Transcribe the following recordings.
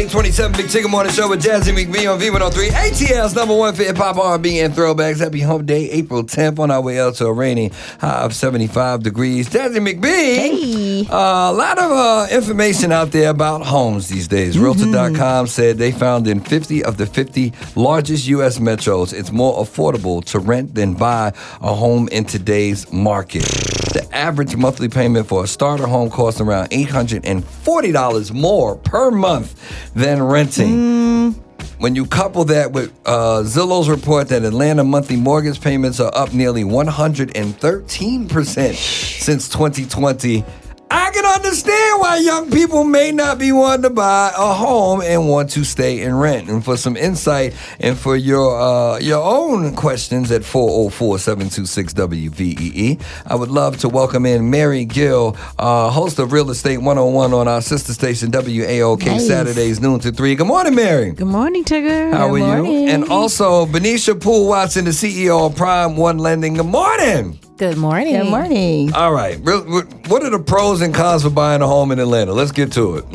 827 Big Chicken Morning Show with Jazzy McBee on V103. ATL's #1 for hip-hop, R&B, and throwbacks. Happy Hump Day, April 10th, on our way out to a rainy high of 75 degrees. Jazzy McBee. Hey. A lot of information out there about homes these days. Realtor.com said they found in 50 of the 50 largest U.S. metros, it's more affordable to rent than buy a home in today's market. The average monthly payment for a starter home costs around $840 more per month than renting. When you couple that with Zillow's report that Atlanta monthly mortgage payments are up nearly 113% since 2020, I can understand why young people may not be wanting to buy a home and want to stay and rent. And for some insight and for your own questions at 404-726-WVEE, I would love to welcome in Mary Gill, host of Real Estate 101 on our sister station WAOK, nice. Saturdays noon to 3. Good morning, Mary. Good morning, Tigger. How are you? And also Benaisha Poole Watson, the CEO of Prime One Lending. Good morning. Good morning. Good morning. All right. What are the pros and cons for buying a home in Atlanta? Let's get to it.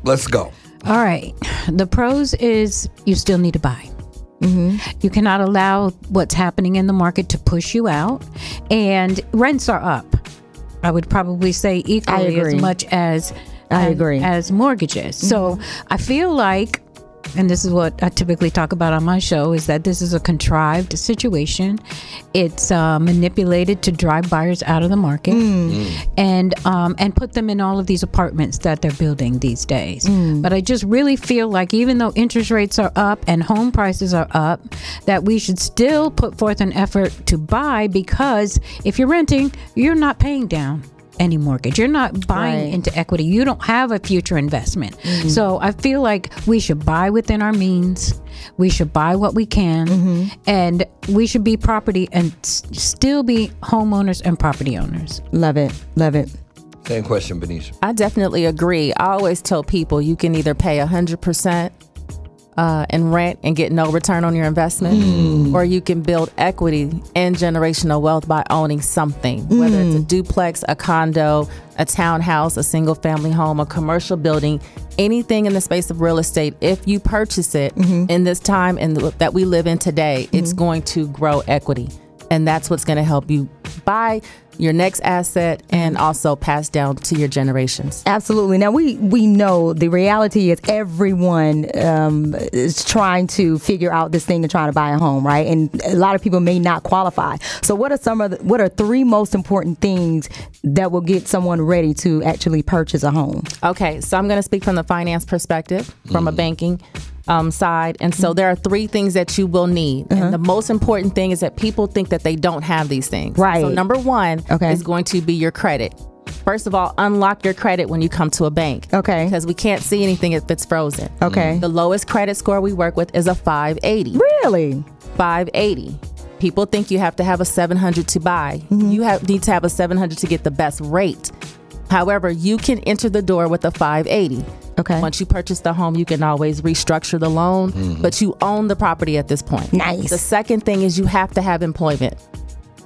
Let's go. All right. The pros is you still need to buy. You cannot allow what's happening in the market to push you out. And rents are up. I would probably say equally as much as mortgages. So I feel like, and this is what I typically talk about on my show, is that this is a contrived situation. It's manipulated to drive buyers out of the market and put them in all of these apartments that they're building these days. But I just really feel like even though interest rates are up and home prices are up, that we should still put forth an effort to buy, because if you're renting, you're not paying down any mortgage. You're not buying into equity. You don't have a future investment. So I feel like we should buy within our means. We should buy what we can, and we should be property and still be homeowners and property owners. Love it. Love it. Same question, Benaisha. I definitely agree. I always tell people you can either pay 100% and rent and get no return on your investment, or you can build equity and generational wealth by owning something, whether it's a duplex, a condo, a townhouse, a single family home, a commercial building, anything in the space of real estate. If you purchase it in this time and that we live in today, it's going to grow equity. And that's what's going to help you buy your next asset and also pass down to your generations. Absolutely. Now, we know the reality is everyone is trying to figure out this thing and trying to buy a home, right? And a lot of people may not qualify. So what are three most important things that will get someone ready to actually purchase a home? Okay, so I'm going to speak from the finance perspective, from a banking side. And so there are three things that you will need. And the most important thing is that people think that they don't have these things. Right. So number one is going to be your credit. First of all, unlock your credit when you come to a bank. Okay. Because we can't see anything if it's frozen. Okay. The lowest credit score we work with is a 580. Really? 580. People think you have to have a 700 to buy. You need to have a 700 to get the best rate. However, you can enter the door with a 580. Okay. Once you purchase the home, you can always restructure the loan, but you own the property at this point. Nice. The second thing is you have to have employment.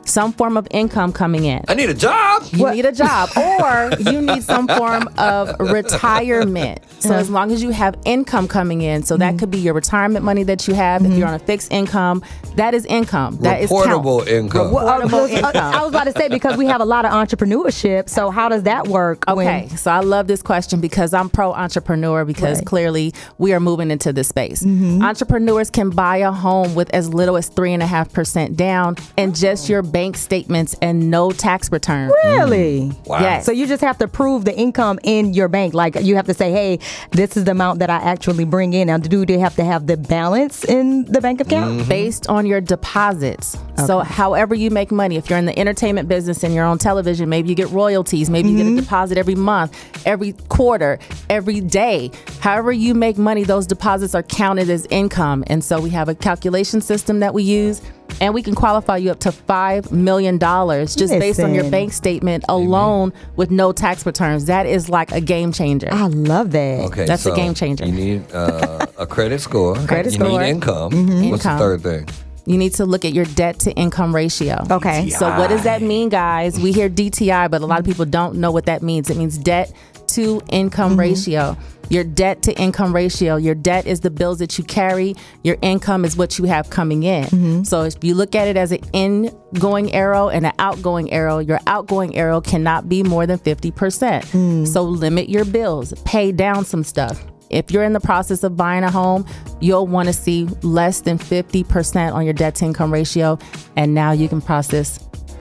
Some form of income coming in. I need a job. You need a job, or you need some form of retirement. So as long as you have income coming in, so that could be your retirement money that you have. If you're on a fixed income, that is income. That is reportable income. Reportable income. I was about to say, because we have a lot of entrepreneurship. So how does that work? Okay, so I love this question because I'm pro-entrepreneur, because clearly we are moving into this space. Entrepreneurs can buy a home with as little as 3.5% down and just your bank statements and no tax return. Really? Wow. Yes. So you just have to prove the income in your bank. Like, you have to say, hey, this is the amount that I actually bring in. Now, do they have to have the balance in the bank account? Based on your deposits. So however you make money, if you're in the entertainment business and you're on television, maybe you get royalties, maybe you get a deposit every month, every quarter, every day. However you make money, those deposits are counted as income. And so we have a calculation system that we use, and we can qualify you up to $5 million just based on your bank statement alone with no tax returns. That is like a game changer. I love that. Okay, that's a game changer. You need a credit score. Credit you score. need income. What's the Income. third thing? You need to look at your debt to income ratio. Okay. So what does that mean, guys? We hear DTI, but a lot of people don't know what that means. It means debt to income ratio. Your debt to income ratio. Your debt is the bills that you carry. Your income is what you have coming in. So if you look at it as an ingoing arrow and an outgoing arrow, your outgoing arrow cannot be more than 50%. So limit your bills. Pay down some stuff. If you're in the process of buying a home, you'll want to see less than 50% on your debt to income ratio. And now you can process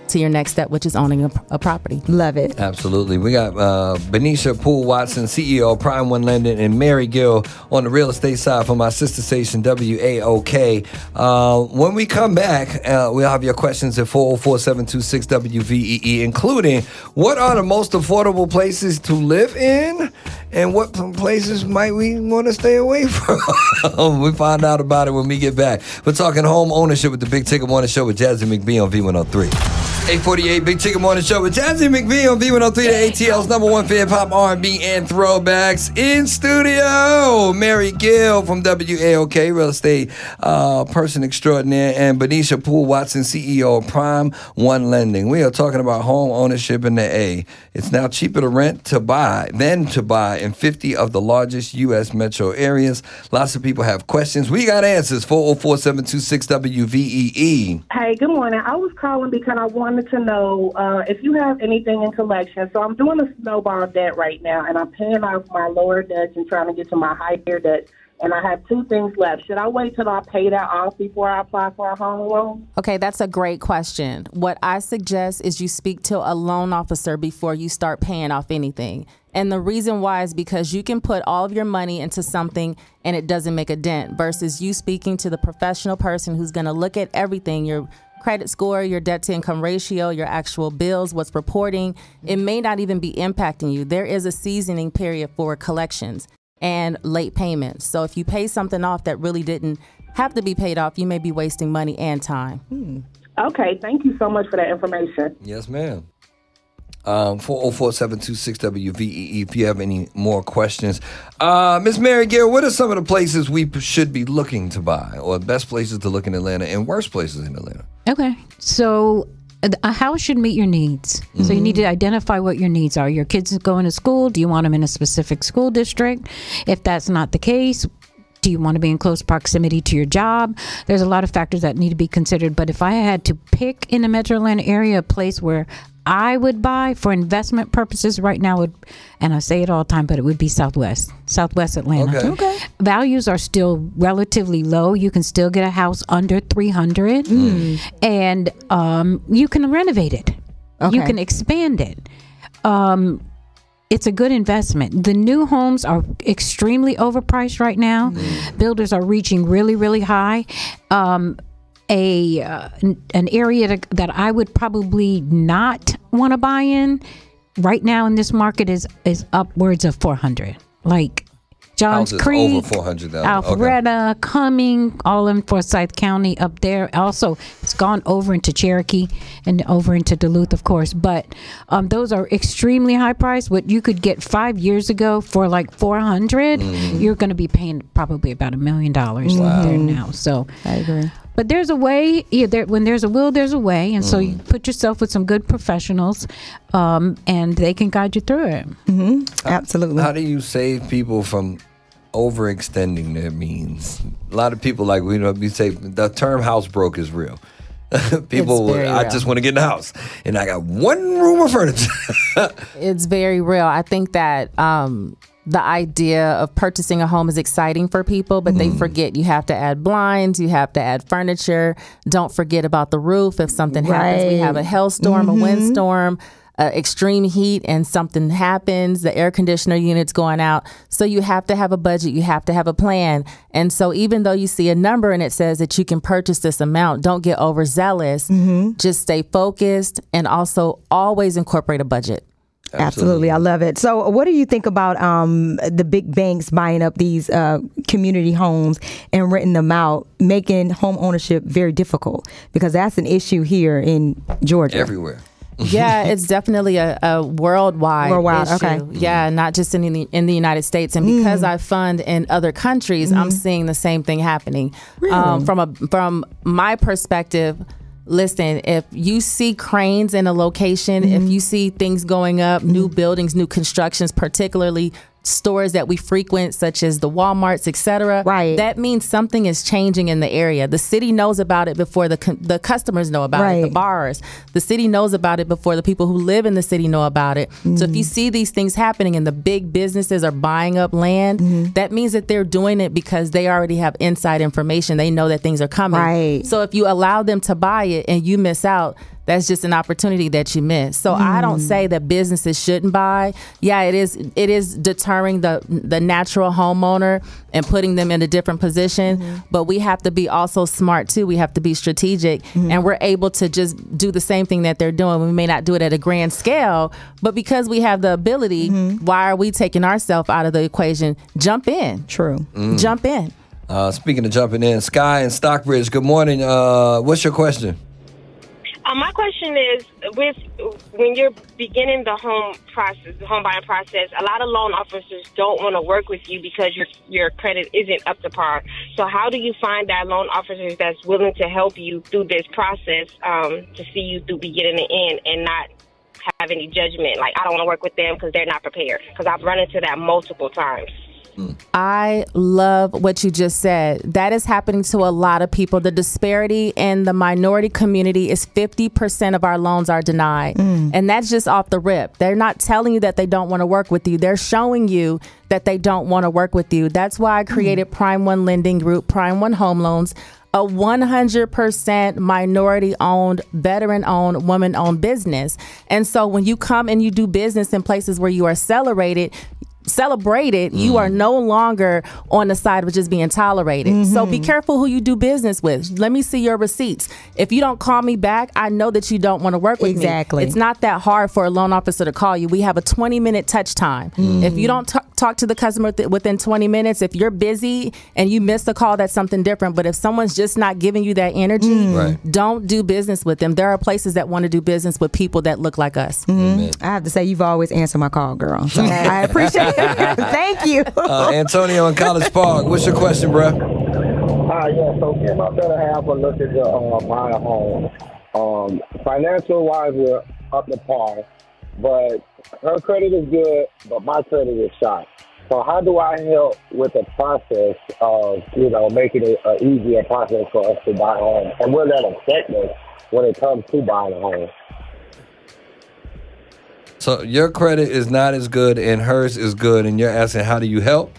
to your next step, which is owning a property. Love it. Absolutely. We got Benaisha Poole Watson, CEO of Prime One Lending, and Mary Gill on the real estate side from our sister station, WAOK. When we come back, we'll have your questions at 404-726-WVEE, including what are the most affordable places to live in and what places might we want to stay away from. We find out about it when we get back. We're talking home ownership with the Big Ticket Morning Show with Jazzy McBee on V103. 848 Big Ticket Morning Show with Jazzy McBee on V103, the ATL's #1 for hip-hop, R&B, and throwbacks. In studio, Mary Gill from WAOK, real estate person extraordinaire, and Benaisha Poole Watson, CEO of Prime One Lending. We are talking about home ownership in the A. It's now cheaper to rent than to buy in 50 of the largest U.S. metro areas. Lots of people have questions. We got answers. 404-726-WVEE. Hey, good morning. I was calling because I wanted to know if you have anything in collection. So I'm doing a snowball debt right now, and I'm paying off my lower debts and trying to get to my higher debts. And I have two things left. Should I wait till I pay that off before I apply for a home loan? Okay, that's a great question. What I suggest is you speak to a loan officer before you start paying off anything. And the reason why is because you can put all of your money into something and it doesn't make a dent versus you speaking to the professional person who's going to look at everything, your credit score, your debt to income ratio, your actual bills, what's reporting. It may not even be impacting you. There is a seasoning period for collections and late payments. So if you pay something off that really didn't have to be paid off, you may be wasting money and time. Okay, thank you so much for that information. Yes, ma'am. 404-726-WVEE if you have any more questions. Miss Mary Gill, what are some of the places we should be looking to buy, or best places to look in Atlanta and worst places in Atlanta? Okay. So a house should meet your needs. So you need to identify what your needs are. Your kids going to school. Do you want them in a specific school district? If that's not the case, do you want to be in close proximity to your job? There's a lot of factors that need to be considered. But if I had to pick in the metro Atlanta area a place where I would buy for investment purposes right now, and I say it all the time, but it would be Southwest Atlanta. Okay. Values are still relatively low. You can still get a house under $300, and you can renovate it. Okay. You can expand it. It's a good investment. The new homes are extremely overpriced right now. Builders are reaching really, really high. An area that I would probably not want to buy in right now in this market is upwards of 400. Like Johns Houses Creek, over 400,000. Alpharetta, Cumming, all in Forsyth County up there. Also, it's gone over into Cherokee and over into Duluth, of course. But those are extremely high priced. What you could get 5 years ago for like 400, you're going to be paying probably about $1 million there now. So I agree. But there's a way. When there's a will, there's a way, and so you put yourself with some good professionals, and they can guide you through it. Absolutely. How do you save people from overextending their means? A lot of people, like we say, the term "house broke" is real. People, I just want to get in the house, and I got one room of furniture. It's very real. I think that the idea of purchasing a home is exciting for people, but they forget you have to add blinds, you have to add furniture. Don't forget about the roof. If something happens, we have a hailstorm, a windstorm, extreme heat, and something happens, the air conditioner unit's going out. So you have to have a budget. You have to have a plan. And so even though you see a number and it says that you can purchase this amount, don't get overzealous. Just stay focused and also always incorporate a budget. Absolutely. I love it. So what do you think about the big banks buying up these community homes and renting them out, making home ownership very difficult? Because that's an issue here in Georgia. Everywhere. Yeah, it's definitely a worldwide issue. Okay. Yeah, not just in the United States. And because I fund in other countries, I'm seeing the same thing happening. Really? From my perspective, listen, if you see cranes in a location, if you see things going up, new buildings, new constructions, particularly stores that we frequent, such as the Walmarts, etc. Right. That means something is changing in the area. The city knows about it before the customers know about it, the borrowers. The city knows about it before the people who live in the city know about it. So if you see these things happening and the big businesses are buying up land, that means that they're doing it because they already have inside information. They know that things are coming. Right. So if you allow them to buy it and you miss out, that's just an opportunity that you miss. So I don't say that businesses shouldn't buy. Yeah, it is deterring the natural homeowner and putting them in a different position. But we have to be also smart too. We have to be strategic, and we're able to just do the same thing that they're doing. We may not do it at a grand scale, but because we have the ability, why are we taking ourselves out of the equation? Jump in. True. Jump in. Speaking of jumping in, Sky and Stockbridge, good morning. What's your question? My question is, when you're beginning the home buying process, a lot of loan officers don't want to work with you because your credit isn't up to par. So how do you find that loan officers that's willing to help you through this process to see you through beginning to end and not have any judgment? Like, I don't want to work with them because they're not prepared. Because I've run into that multiple times. I love what you just said. That is happening to a lot of people. The disparity in the minority community is 50% of our loans are denied. And that's just off the rip. They're not telling you that they don't want to work with you. They're showing you that they don't want to work with you. That's why I created Prime One Lending Group, Prime One Home Loans, a 100% minority-owned, veteran-owned, woman-owned business. And so when you come and you do business in places where you are celebrated, you are no longer on the side of just being tolerated. So be careful who you do business with. Let me see your receipts. If you don't call me back, I know that you don't want to work with me. It's not that hard for a loan officer to call you. We have a 20-minute touch time. If you don't talk to the customer within 20 minutes, if you're busy and you miss the call, that's something different. But if someone's just not giving you that energy, don't do business with them. There are places that want to do business with people that look like us. I have to say, you've always answered my call, girl. So I appreciate it. Thank you. Antonio in College Park, what's your question, bro? Yeah, so me and my better half are looking to buy a home. Financial-wise, we're up to par, but her credit is good, but my credit is shot. So how do I help with the process of, making it an easier process for us to buy a home? And will that affect us when it comes to buying a home? So your credit is not as good and hers is good, and you're asking, how do you help?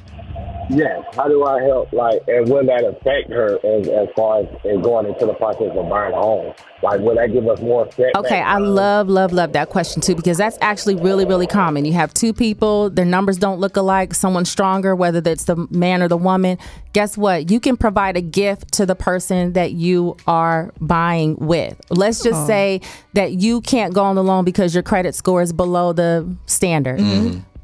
Yes. How do I help? And will that affect her as far as going into the process of buying a home? Will that give us more setback? Okay, I love that question too, because that's actually really, really common. You have two people, their numbers don't look alike, someone's stronger, whether that's the man or the woman. Guess what? You can provide a gift to the person that you are buying with. Let's just say that you can't go on the loan because your credit score is below the standard.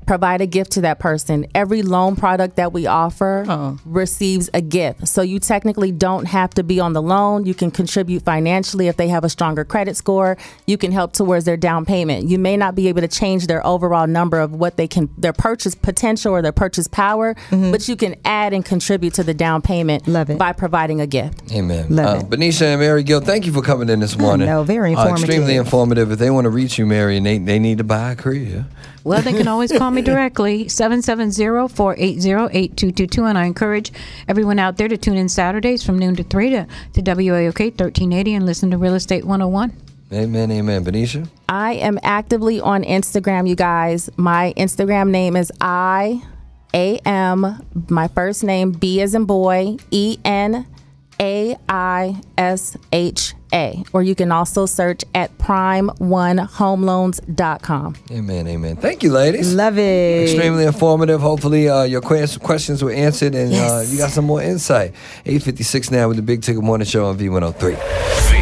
Provide a gift to that person. Every loan product that we offer receives a gift. So you technically don't have to be on the loan. You can contribute financially if they have a stronger credit score. You can help towards their down payment. You may not be able to change their overall number of what their purchase potential or their purchase power, but you can add and contribute to the down payment by providing a gift. Amen. Benaisha and Mary Gill, thank you for coming in this morning. No, very informative. Extremely informative. If they want to reach you, Mary, and they need to buy a crib. Well, they can always call me directly, 770-480-8222. And I encourage everyone out there to tune in Saturdays from noon to 3 to WAOK 1380 and listen to Real Estate 101. Amen, amen. Benaisha? I am actively on Instagram, you guys. My Instagram name is I am, my first name, B as in boy, ENAISHA. Or you can also search at prime1homeloans.com. Amen, amen. Thank you, ladies. Love it. Extremely informative. Hopefully your questions were answered and you got some more insight. 8:56 now with the Big Ticket Morning Show on V103.